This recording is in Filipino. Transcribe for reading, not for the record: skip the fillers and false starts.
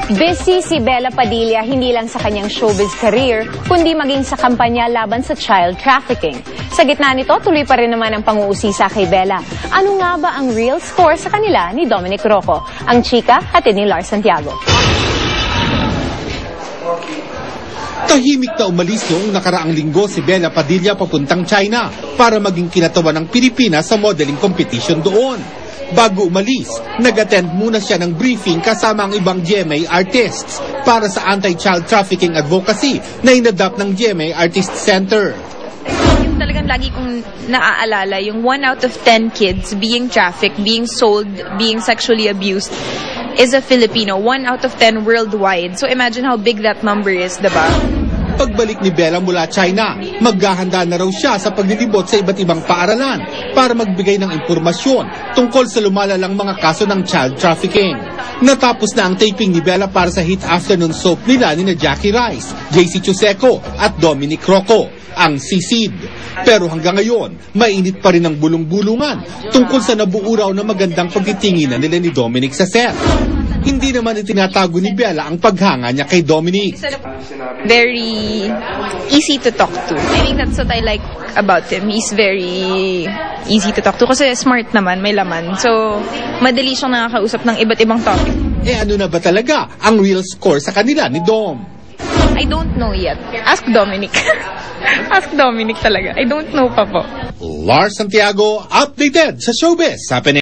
Busy si Bella Padilla hindi lang sa kanyang showbiz career, kundi maging sa kampanya laban sa child trafficking. Sa gitna nito, tuloy pa rin naman ang pang-uusisa kay Bella. Ano nga ba ang real score sa kanila ni Dominic Rocco? Ang chika, hatid ni Lars Santiago. Tahimik na umalis noong nakaraang linggo si Bella Padilla papuntang China para maging kinatawan ng Pilipinas sa modeling competition doon. Bago umalis, nag-attend muna siya ng briefing kasama ang ibang GMA artists para sa anti-child trafficking advocacy na inadapt ng GMA Artist Center. Yung talagang lagi kong naaalala, yung 1 out of 10 kids being trafficked, being sold, being sexually abused is a Filipino. 1 out of 10 worldwide. So imagine how big that number is, diba? Pagbalik ni Bella mula China, maghahanda na raw siya sa paglilibot sa iba't ibang paaralan para magbigay ng impormasyon tungkol sa lumalalang mga kaso ng child trafficking. Natapos na ang taping ni Bella para sa hit afternoon soap nila ni Jackie Rice, JC Chuseco at Dominic Rocco, ang Sisid. Pero hanggang ngayon, mainit pa rin ang bulong-bulungan tungkol sa nabuo raw na magandang pagtitinginan nila ni Dominic sa set. Hindi naman itinatago ni Bella ang paghanga niya kay Dominic. Very easy to talk to. I think that's what I like about him. He's very easy to talk to kasi smart naman, may laman. So, madali siyang nakakausap ng iba't ibang topic. Ano na ba talaga ang real score sa kanila ni Dom? I don't know yet. Ask Dominic. Ask Dominic talaga. I don't know pa po. Lars Santiago, updated sa Showbiz Happening.